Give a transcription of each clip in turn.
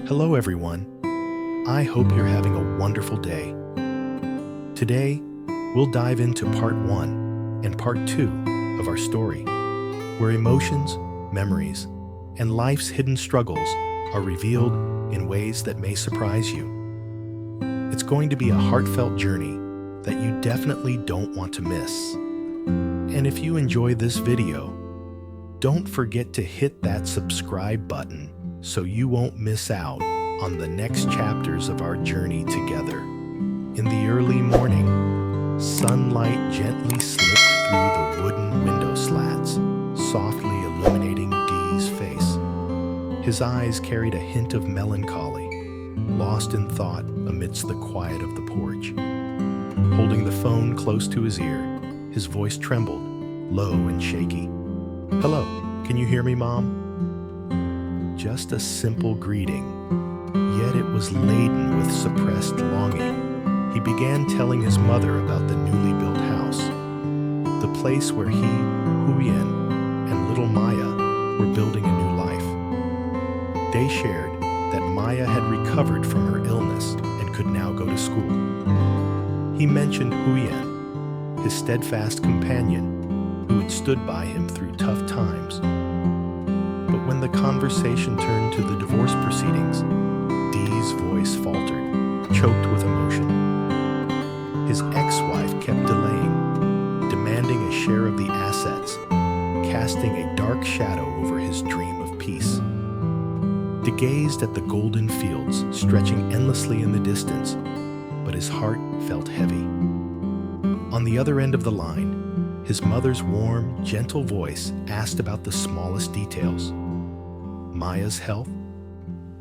Hello, everyone. I hope you're having a wonderful day. Today, we'll dive into part 1 and part 2 of our story, where emotions, memories, and life's hidden struggles are revealed in ways that may surprise you. It's going to be a heartfelt journey that you definitely don't want to miss. And if you enjoy this video, don't forget to hit that subscribe button so you won't miss out on the next chapters of our journey together. In the early morning, sunlight gently slipped through the wooden window slats, softly illuminating Dee's face. His eyes carried a hint of melancholy, lost in thought amidst the quiet of the porch. Holding the phone close to his ear, his voice trembled, low and shaky. "Hello, can you hear me, Mom?" Just a simple greeting, yet it was laden with suppressed longing. He began telling his mother about the newly built house, the place where he, Huyen, and little Maya were building a new life. They shared that Maya had recovered from her illness and could now go to school. He mentioned Huyen, his steadfast companion, who had stood by him through tough times. But when the conversation turned to the divorce proceedings, Dee's voice faltered, choked with emotion. His ex-wife kept delaying, demanding a share of the assets, casting a dark shadow over his dream of peace. He gazed at the golden fields stretching endlessly in the distance, but his heart felt heavy. On the other end of the line, his mother's warm, gentle voice asked about the smallest details. Maya's health,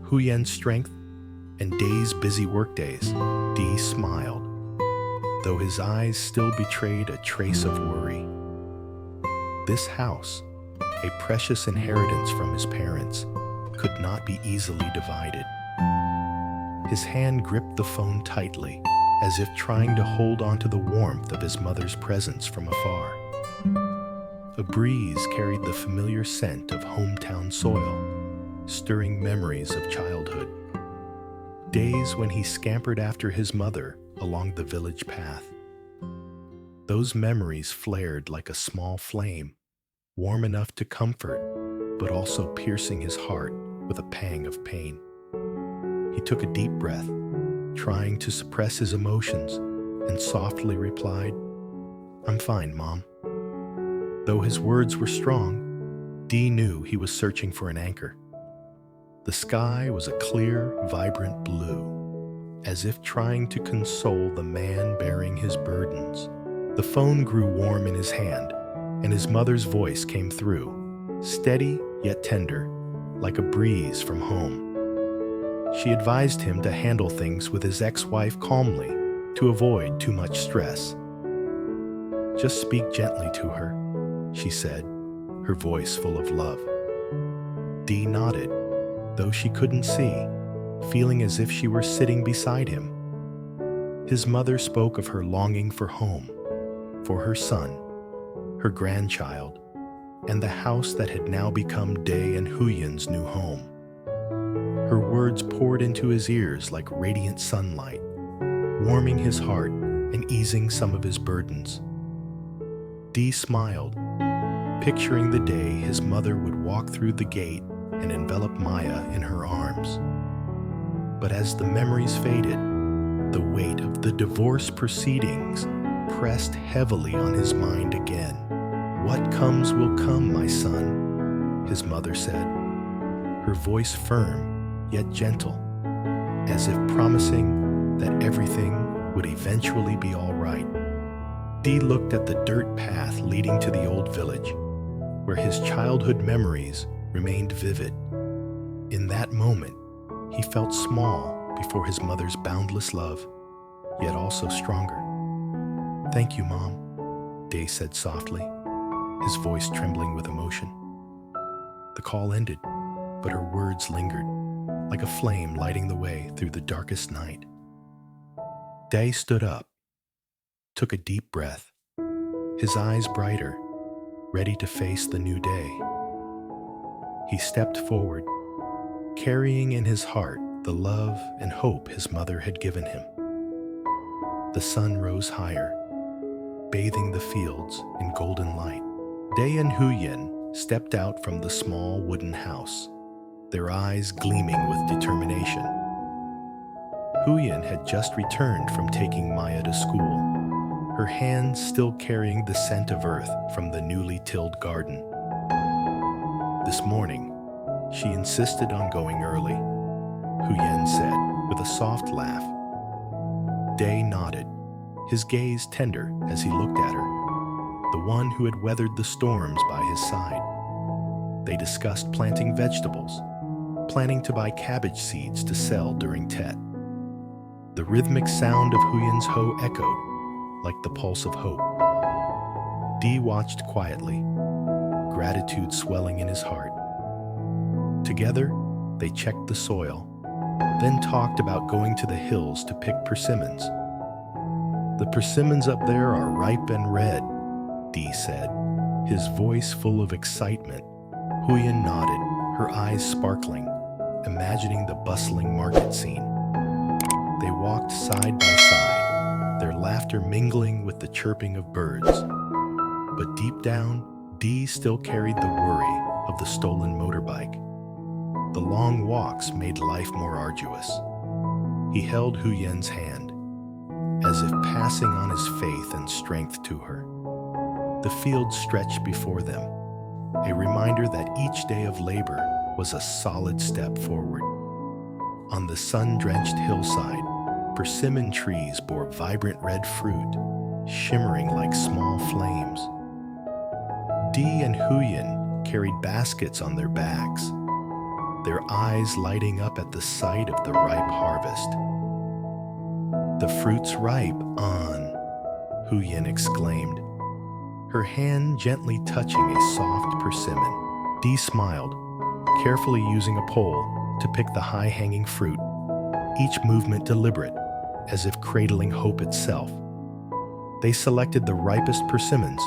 Huyen's strength, and Dee's busy workdays. Dee smiled, though his eyes still betrayed a trace of worry. This house, a precious inheritance from his parents, could not be easily divided. His hand gripped the phone tightly, as if trying to hold on to the warmth of his mother's presence from afar. A breeze carried the familiar scent of hometown soil, stirring memories of childhood. Days when he scampered after his mother along the village path. Those memories flared like a small flame, warm enough to comfort, but also piercing his heart with a pang of pain. He took a deep breath, trying to suppress his emotions, and softly replied, "I'm fine, Mom." Though his words were strong, Dee knew he was searching for an anchor. The sky was a clear, vibrant blue, as if trying to console the man bearing his burdens. The phone grew warm in his hand, and his mother's voice came through, steady yet tender, like a breeze from home. She advised him to handle things with his ex-wife calmly to avoid too much stress. "Just speak gently to her," she said, her voice full of love. Dee nodded, though she couldn't see, feeling as if she were sitting beside him. His mother spoke of her longing for home, for her son, her grandchild, and the house that had now become Dae and Huyen's new home. Her words poured into his ears like radiant sunlight, warming his heart and easing some of his burdens. Dee smiled, picturing the day his mother would walk through the gate and envelop Maya in her arms. But as the memories faded, the weight of the divorce proceedings pressed heavily on his mind again. "What comes will come, my son," his mother said, her voice firm yet gentle, as if promising that everything would eventually be all right. Dee looked at the dirt path leading to the old village, where his childhood memories remained vivid. In that moment, he felt small before his mother's boundless love, yet also stronger. "Thank you, Mom," Dae said softly, his voice trembling with emotion. The call ended, but her words lingered, like a flame lighting the way through the darkest night. Dae stood up, took a deep breath, his eyes brighter, ready to face the new day. He stepped forward, carrying in his heart the love and hope his mother had given him. The sun rose higher, bathing the fields in golden light. Diep and Huyen stepped out from the small wooden house, their eyes gleaming with determination. Huyen had just returned from taking Maya to school, her hands still carrying the scent of earth from the newly tilled garden. This morning, she insisted on going early, Huyen said with a soft laugh. Diep nodded, his gaze tender as he looked at her, the one who had weathered the storms by his side. They discussed planting vegetables, planning to buy cabbage seeds to sell during Tet. The rhythmic sound of Huyen's hoe echoed like the pulse of hope. Diep watched quietly, gratitude swelling in his heart. Together, they checked the soil, then talked about going to the hills to pick persimmons. The persimmons up there are ripe and red, Diep said, his voice full of excitement. Huyen nodded, her eyes sparkling, imagining the bustling market scene. They walked side by side, their laughter mingling with the chirping of birds. But deep down, Diep still carried the worry of the stolen motorbike. The long walks made life more arduous. He held Huyen's hand, as if passing on his faith and strength to her. The field stretched before them, a reminder that each day of labor was a solid step forward. On the sun-drenched hillside, persimmon trees bore vibrant red fruit, shimmering like small flames. Diep and Huyen carried baskets on their backs, their eyes lighting up at the sight of the ripe harvest. "The fruit's ripe, An," Huyen exclaimed, her hand gently touching a soft persimmon. Diep smiled, carefully using a pole to pick the high-hanging fruit, each movement deliberate, as if cradling hope itself. They selected the ripest persimmons,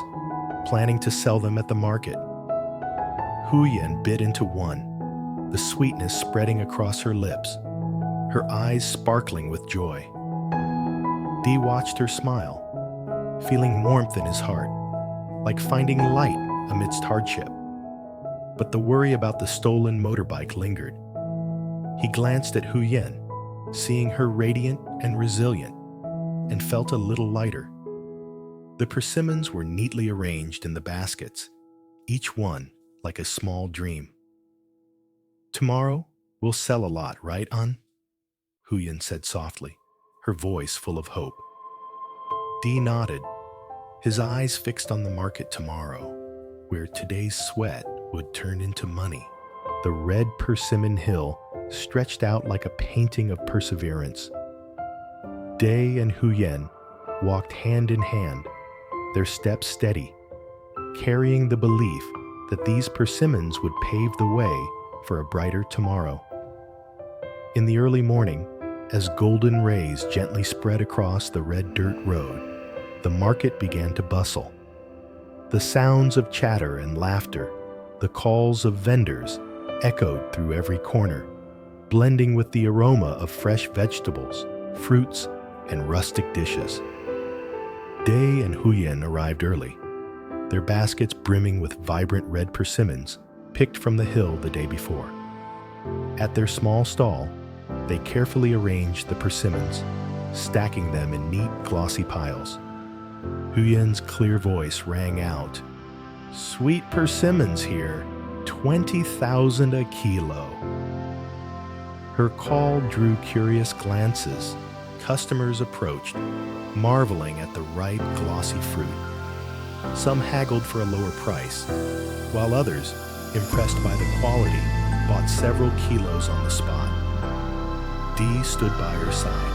planning to sell them at the market. Huyen bit into one, the sweetness spreading across her lips, her eyes sparkling with joy. Diep watched her smile, feeling warmth in his heart, like finding light amidst hardship. But the worry about the stolen motorbike lingered. He glanced at Huyen, seeing her radiant and resilient, and felt a little lighter. The persimmons were neatly arranged in the baskets, each one like a small dream. "Tomorrow, we'll sell a lot, right, An?" Huyen said softly, her voice full of hope. Diep nodded, his eyes fixed on the market tomorrow, where today's sweat would turn into money. The red persimmon hill stretched out like a painting of perseverance. Diep and Huyen walked hand in hand, their steps steady, carrying the belief that these persimmons would pave the way for a brighter tomorrow. In the early morning, as golden rays gently spread across the red dirt road, the market began to bustle. The sounds of chatter and laughter, the calls of vendors, echoed through every corner, blending with the aroma of fresh vegetables, fruits, and rustic dishes. Diep and Huyen arrived early, their baskets brimming with vibrant red persimmons picked from the hill the day before. At their small stall, they carefully arranged the persimmons, stacking them in neat, glossy piles. Huyen's clear voice rang out, "Sweet persimmons here, 20,000 a kilo." Her call drew curious glances. Customers approached, marveling at the ripe, glossy fruit. Some haggled for a lower price, while others, impressed by the quality, bought several kilos on the spot. Diep stood by her side,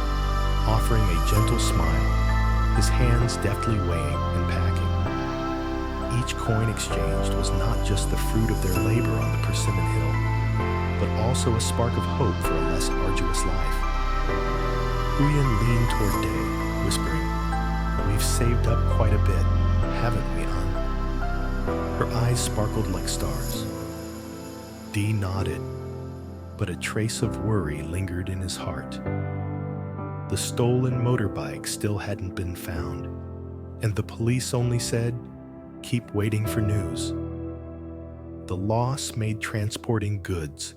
offering a gentle smile, his hands deftly weighing and packing. Each coin exchanged was not just the fruit of their labor on the persimmon hill, but also a spark of hope for a less arduous life. Huyen leaned toward Diep, whispering, "We've saved up quite a bit, haven't we, An?" Her eyes sparkled like stars. Diep nodded, but a trace of worry lingered in his heart. The stolen motorbike still hadn't been found, and the police only said, "Keep waiting for news." The loss made transporting goods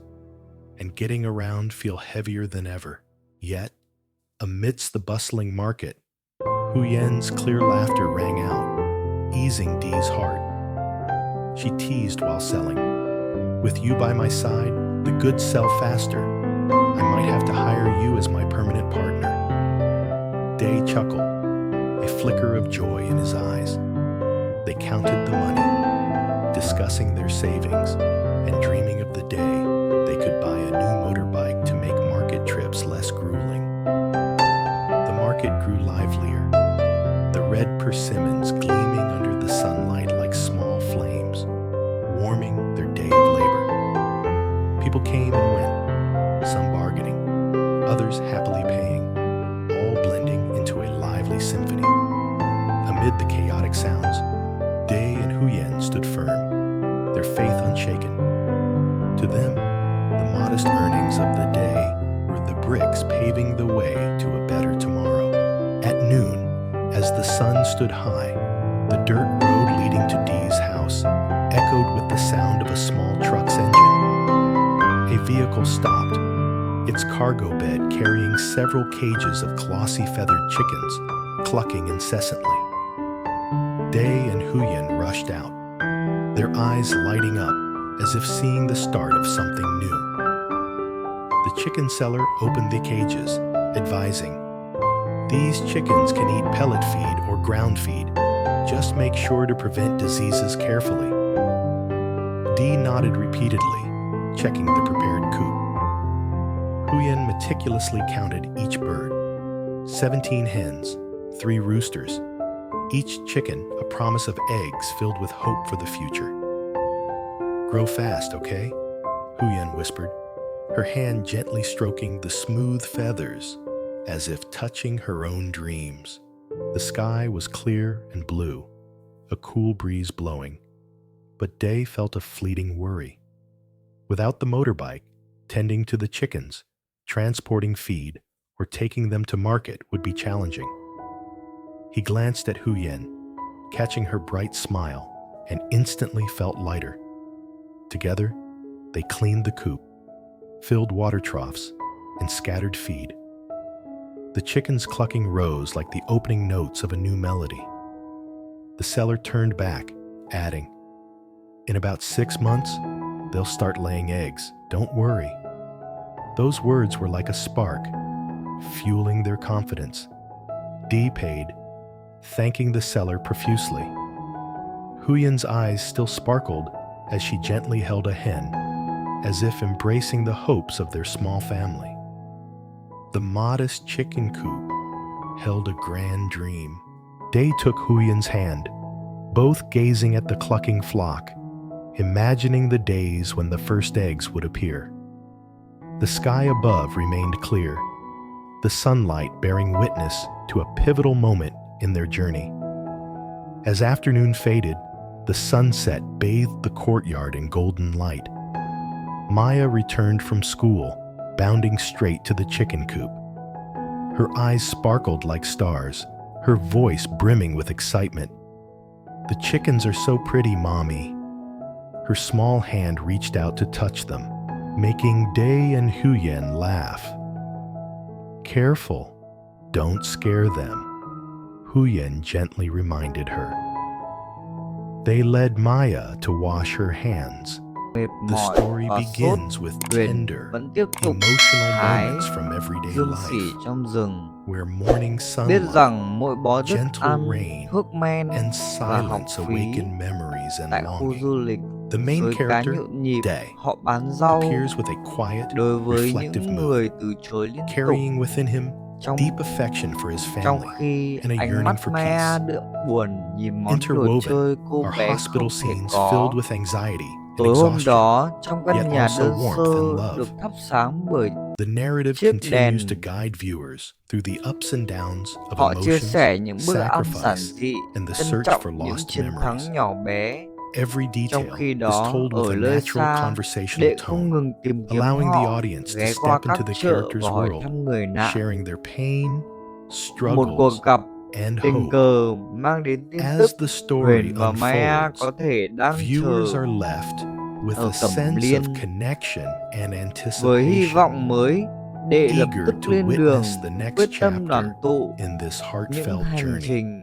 and getting around feel heavier than ever. Yet, amidst the bustling market, Huyen's clear laughter rang out, easing Dee's heart. She teased while selling. "With you by my side, the goods sell faster. I might have to hire you as my permanent partner." Day chuckled, a flicker of joy in his eyes. They counted the money, discussing their savings, and dreaming of the day they could buy a new motorbike to make market trips less grueling. The market grew livelier, the red persimmons gleaming under the sunlight like small flames, warming their day of labor. People came and went, some bargaining, others happily paying, all blending into a lively symphony. Amid the chaotic sounds, Day and Huyen stood firm, their faith unshaken. To them, the modest earnings of the day were the bricks paving the way to a better tomorrow. At noon, as the sun stood high, the dirt road leading to Dee's house echoed with the sound of a small truck's engine. A vehicle stopped, its cargo bed carrying several cages of glossy feathered chickens, clucking incessantly. Day and Huyen rushed out, their eyes lighting up as if seeing the start of something new. The chicken seller opened the cages, advising, "These chickens can eat pellet feed or ground feed. Just make sure to prevent diseases carefully." Dee nodded repeatedly, checking the prepared coop. Huyen meticulously counted each bird. 17 hens, 3 roosters, each chicken a promise of eggs filled with hope for the future. "Grow fast, okay?" Huyen whispered, her hand gently stroking the smooth feathers as if touching her own dreams. The sky was clear and blue, a cool breeze blowing, but Day felt a fleeting worry. Without the motorbike, tending to the chickens, transporting feed, or taking them to market would be challenging. He glanced at Huyen, catching her bright smile, and instantly felt lighter. Together, they cleaned the coop, filled water troughs, and scattered feed. The chickens' clucking rose like the opening notes of a new melody. The seller turned back, adding, "In about 6 months, they'll start laying eggs. Don't worry." Those words were like a spark, fueling their confidence. Dee paid, thanking the seller profusely. Huyen's eyes still sparkled as she gently held a hen, as if embracing the hopes of their small family. The modest chicken coop held a grand dream. Day took Huyen's hand, both gazing at the clucking flock, imagining the days when the first eggs would appear. The sky above remained clear, the sunlight bearing witness to a pivotal moment in their journey. As afternoon faded, the sunset bathed the courtyard in golden light. Maya returned from school, bounding straight to the chicken coop. Her eyes sparkled like stars, her voice brimming with excitement. "The chickens are so pretty, Mommy." Her small hand reached out to touch them, making Day and Huyen laugh. "Careful, don't scare them," Huyen gently reminded her. They led Maya to wash her hands. The story begins with tender, emotional moments from everyday life, where morning sunlight, gentle rain, and silence awaken memories and longing. The main character, Day, appears with a quiet, reflective mood, carrying within him deep affection for his family and a yearning for peace. Interwoven are hospital scenes filled with anxiety and exhaustion, yet also warmth and love. The narrative continues to guide viewers through the ups and downs of emotions, sacrifice, and the search for lost memories. Every Trong detail khi is đó, told with ở a nơi natural xa, conversational đệ không tone, ngừng tìm kiếm allowing the họ, audience to ghé qua step các into the chợ character's và hỏi world, thăm người nạn. sharing their pain, Một cuộc struggles, gặp and tình hope. cờ mang đến tin tức. As the story Huyền và Maya unfolds, có thể đang viewers chờ are left with ở a Cẩm sense of Liên connection and với hy anticipation, vọng mới. Đệ lập eager tức to lên đường, witness the next quyết tâm chapter đoàn tụ in this những heartfelt hành journey. trình